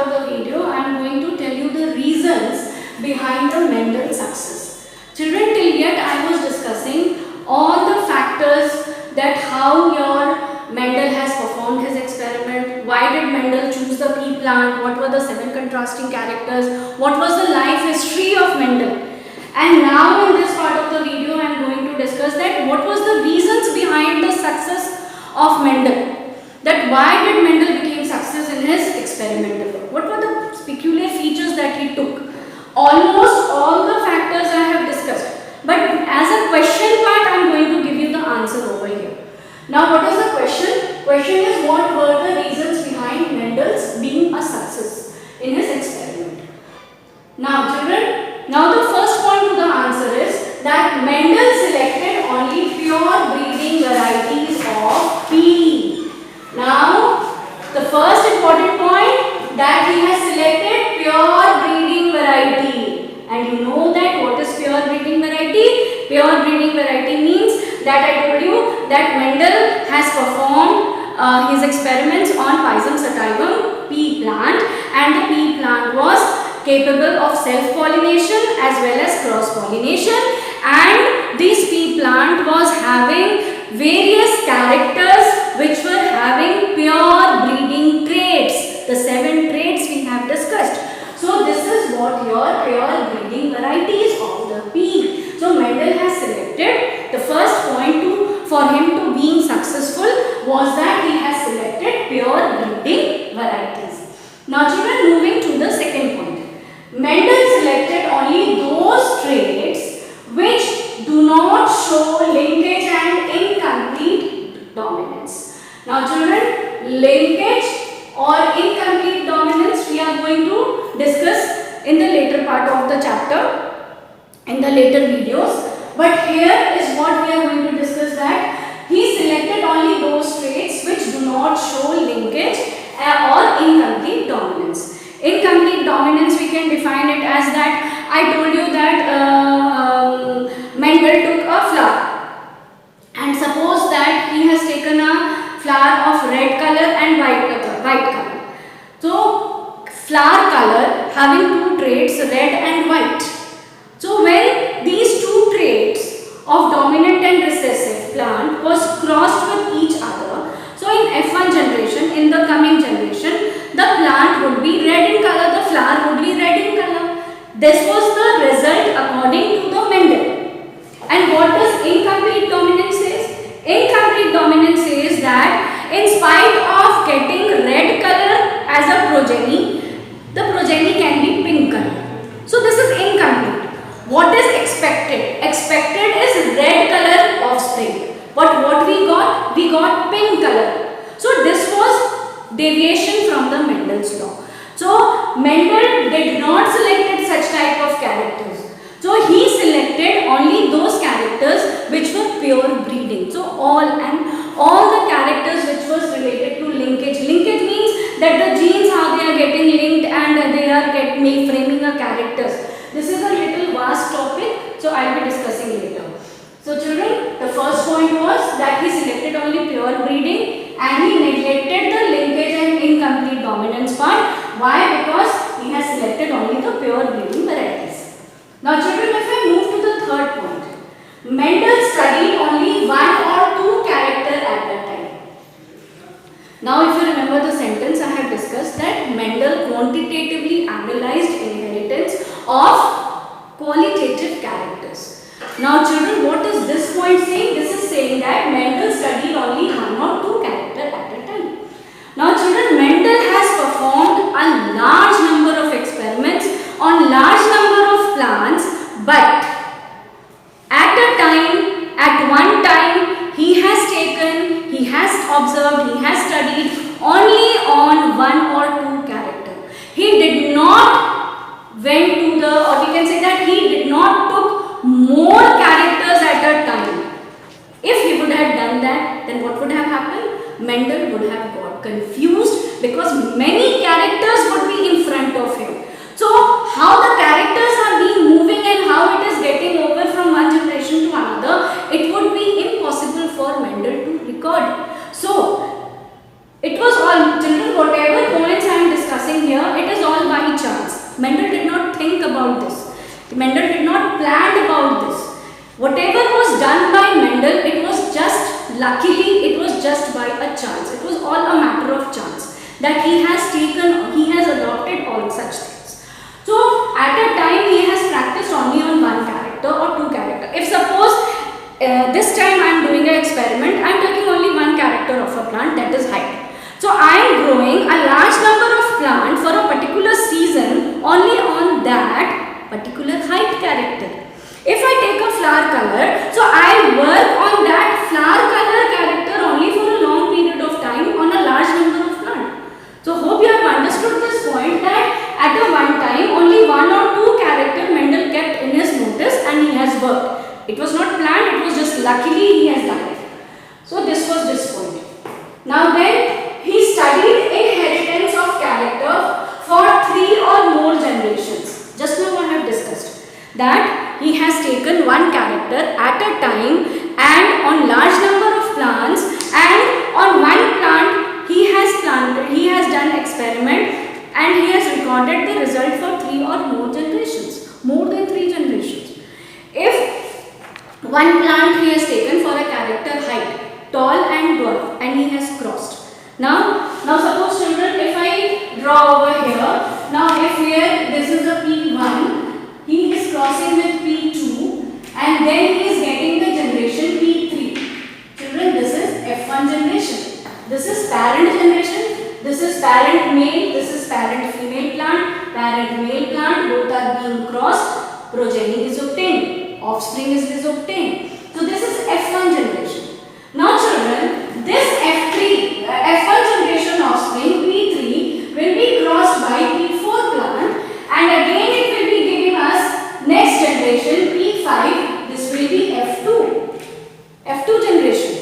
of the video, I am going to tell you the reasons behind the Mendel's success. Children, till yet I was discussing all the factors that how your Mendel has performed his experiment, why did Mendel choose the pea plant, what were the 7 contrasting characters, what was the life history of Mendel. And now in this part of the video I am going to discuss that what was the reasons behind the success of Mendel. That why did Mendel became success in his experimental work. What were the peculiar features that he took. Almost all the factors I have discussed. But as a question part I am going to give you the answer over here. Now what is the question? Question is what were the reasons behind Mendel's being a success in his experiment. Now children, now the first point to the answer is that Mendel selected only pure breeding varieties of pea. Now the first important point that he has selected pure breeding variety. And you know that what is pure breeding variety? Pure breeding variety means that I told you that Mendel has performed his experiments on Pisum sativum pea plant, and the pea plant was capable of self-pollination as well as cross-pollination, and this pea plant was having various characters which were having pure breeding traits. The 7 traits we have discussed. So this is what your pure breeding varieties of the pea. So Mendel has selected, the first point for him to being successful was that he has selected pure breeding varieties. Now children, moving to the second point. Mendel selected only those traits which do not show linkage and incomplete dominance. Now children, linkage or incomplete dominance we are going to discuss in the later part of the chapter, in the later videos. But here is what we are going to discuss, that he selected only those traits which do not show linkage or incomplete dominance. Incomplete dominance we can define it as that I told you that Mendel took a flower, and suppose that he has taken a flower of red color and white color. So flower color having 2 traits, red and white. So when these 2 traits of dominant and recessive plant was crossed with each other, so in F1 generation, in the coming generation, the plant would be red in color, the flower would be red in color. This was the result according to the Mendel. And what does incomplete dominance says? Incomplete dominance says that in spite of getting red color as a progeny, the progeny can be pink color. So this is incomplete. What is expected? Expected is red color offspring. But what we got? We got pink color. So this was deviation from the Mendel's law. So Mendel did not select such type of characters. So he selected only those characters which were pure breeding. So all the characters which was related to linkage. Linkage means that the genes how they are getting linked and they are framing a characters. This is a little vast topic, so I will be discussing later. So children, the first point was that he selected only pure breeding and he neglected the linkage and incomplete dominance part. Why? Because he has selected only the pure breeding varieties. Now children, if I move to the third point, Mendel studied only 1 or 2 characters at a time. Now if you remember the sentence I have discussed, that Mendel quantitatively analyzed inheritance of qualitative characters. Now children, what is this point saying? This is saying that Mendel studied only 1 or 2 characters at a time. Now children, Mendel has performed a large number of experiments on large number of plants, but at one time, he has taken, he has observed, he has studied only on 1 or 2 characters. He did not went to the, or we can say that he did not took more characters at a time. If he would have done that, then what would have happened? Mendel would have got confused because many characters would be in front of him. So how the characters are being moving and how it is getting over from one generation to another, it would be impossible for Mendel to record. So it was all children, whatever points I am discussing here, it is about this. Mendel did not plan about this. Whatever was done by Mendel, it was just, luckily, it was just by a chance. It was all a matter of chance that he has adopted all such things. So at a time he has practiced only on one character or two character. If suppose this time I am doing an experiment, I am taking only one character of a plant, that is height. So I am growing a large number of plants for a particular season only on that particular height character. If I take a flower color, so I work on that flower color character only for a long period of time on a large number of plants. So hope you have understood this point, that at a one time only one or two character Mendel kept in his notice and he has worked. It was not planned, it was just luckily he has done it. So this was this point. Now then he studied inheritance of character for 3 or more generations. Just now I have discussed that he has taken one character at a time and on large number of plants, and on one plant he has done experiment and he has recorded the result for 3 or more generations, more than 3 generations. If one plant he has taken for a character height, tall and dwarf, and he has crossed. Now suppose children, if I draw over here, now if here this is a P1, he is crossing with P2 and then he is getting the generation P3. Children, this is F1 generation. This is parent generation, this is parent male, this is parent female plant, both are being crossed, progeny is obtained, offspring is obtained. So this is F1 generation. Now children, this F1 generation offspring P3 will be crossed by P4 plant, and again it will be giving us next generation P5. This will be F2 generation.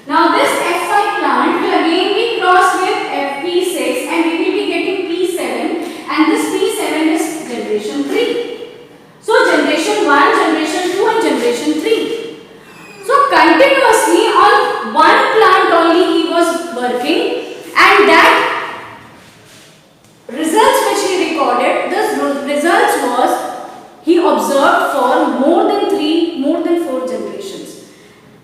Now this F5 plant will again be crossed with P6 and we will be getting P7, and this P7 is generation 3. So generation 1, generation 2 and generation 3. So continuously on one plant only he was working, and that results which he recorded, this results was he observed for more than 4 generations.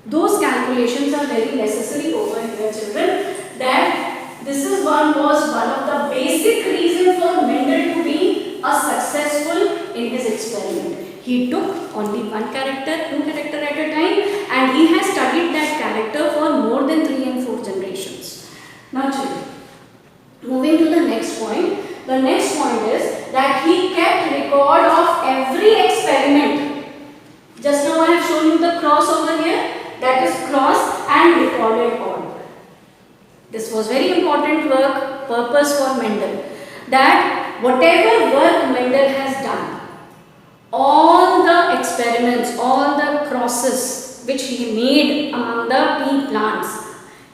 Those calculations are very necessary over here children, that this is was one of the basic reasons for Mendel to be a successful in his experiment. He took only one character, two character at a time, and he has studied that character for more than 3 and 4 generations. Now children, moving to the next point. The next point is that he kept record of every experiment. Just now I have shown you the cross over here, that is cross and recorded all. This was very important purpose for Mendel, that whatever work Mendel has done, all the experiments, all the crosses which he made among the pea plants,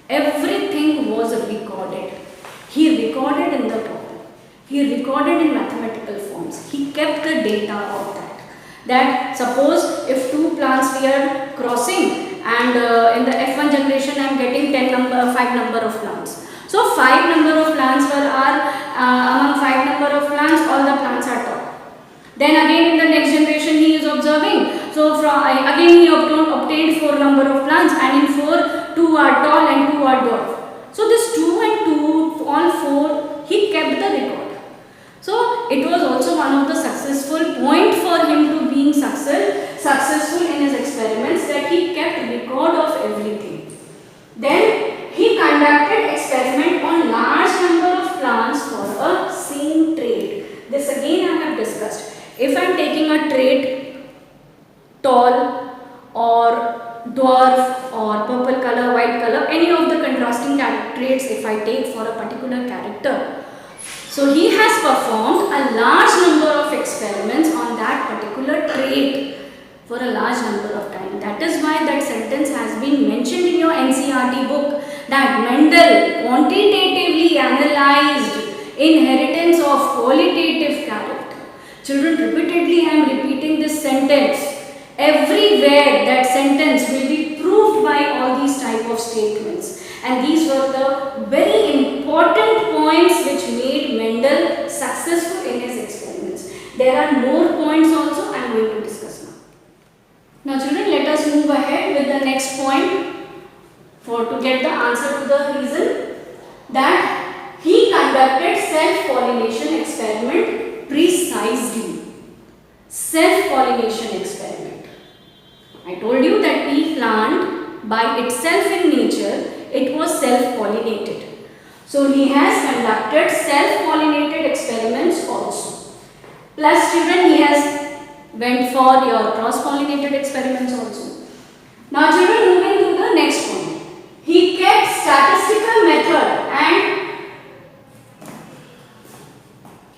everything was recorded. He recorded in the book. He recorded in mathematical forms. He kept the data of that. That suppose if 2 plants were crossing and in the F1 generation I am getting 5 number of plants. So 5 number of plants among 5 number of plants, all the plants are tall. Then again in the next generation he is observing. So again he obtained 4 number of plants, and in 4, 2 are tall and 2 are dwarf. So this 2 and 2, all 4, he kept the record. So it was also one of the successful point for him to being successful in his experiments, that he kept record of everything. Then he conducted experiment on large number of plants for a same trait. This again I have discussed. If I am taking a trait tall or dwarf or purple color, white color, any of the contrasting traits if I take for a particular character. So he has performed a large number of experiments on that particular trait for a large number of time. That is why that sentence has been mentioned in your NCERT book, that Mendel quantitatively analyzed inheritance of qualitative character. Children, repeatedly I am repeating this sentence. Everywhere that sentence will be proved by all these type of statements. And these were the very important points which made Mendel successful in his experiments. There are more points also I am going to discuss now. Now children, let us move ahead with the next point to get the answer to the reason that he conducted self-pollination experiment precisely. Self-pollination experiment. I told you that bee plant by itself in nature, it was self-pollinated. So he has conducted self-pollinated experiments also. Plus children, he has went for your cross-pollinated experiments also. Now children, moving to the next point. He kept statistical method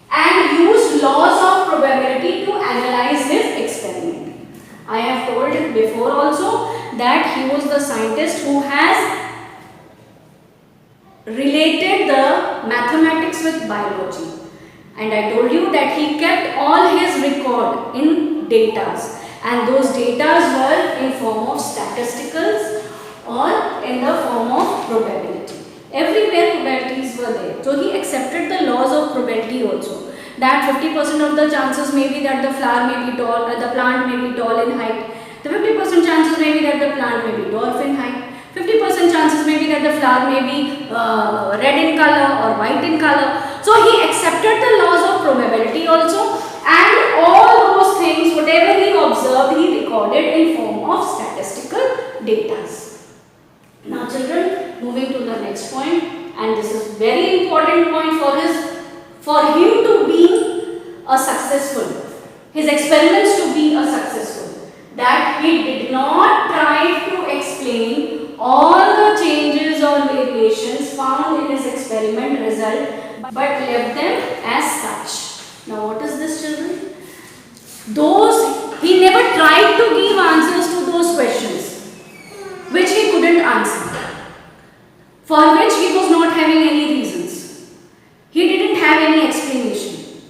and used laws of probability to analyze his experiment. I have told it before also that he was the scientist who has related the mathematics with biology. And I told you that he kept all his record in datas, and those datas were in form of statisticals or in the form of probability. Everywhere probabilities were there. So he accepted the laws of probability also. That 50% of the chances may be that the flower may be tall, the plant may be tall in height. The 50% chances may be that the plant may be dwarf in height. 50% chances may be that the flower may be red in color or white in color. So he accepted the laws of probability also, and all those things, whatever he observed, he recorded in form of statistical data. Now children, moving to the next point, and this is very important point for him to be a successful, his experiments to be a successful, that he did not try to explain all the changes or variations found in his experiment result, but left them as such. Now what is this children? He never tried to give answers to those questions which he couldn't answer, for which he was not having any reasons. He didn't have any explanation.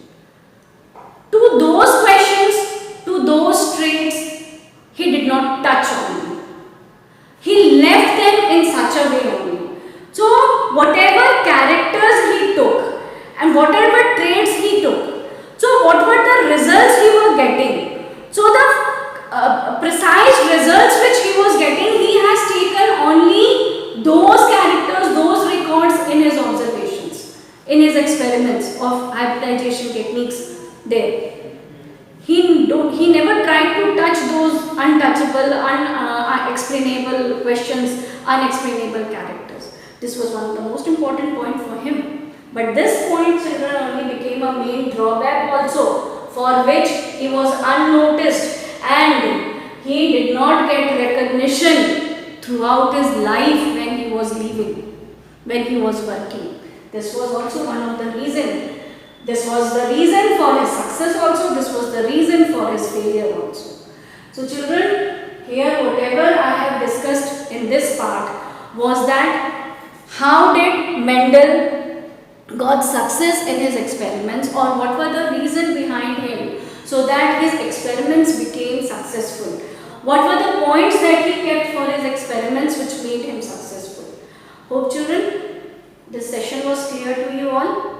To those questions, to those traits, he did not touch on them. He left them in such a way only. So, whatever characters he took and whatever traits he took, so what were the results he was getting? So, the precise results which he was getting, he has taken only those characters, those records in his observations, in his experiments of hybridization techniques there. He never tried to touch those untouchable, unexplainable questions, unexplainable characters. This was one of the most important points for him. But this point, children, only became a main drawback also, for which he was unnoticed and he did not get recognition throughout his life when he was living, when he was working. This was also one of the reasons. This was the reason for his success also, this was the reason for his failure also. So children, here whatever I have discussed in this part was that how did Mendel got success in his experiments, or what were the reason behind him so that his experiments became successful. What were the points that he kept for his experiments which made him successful. Hope children, this session was clear to you all.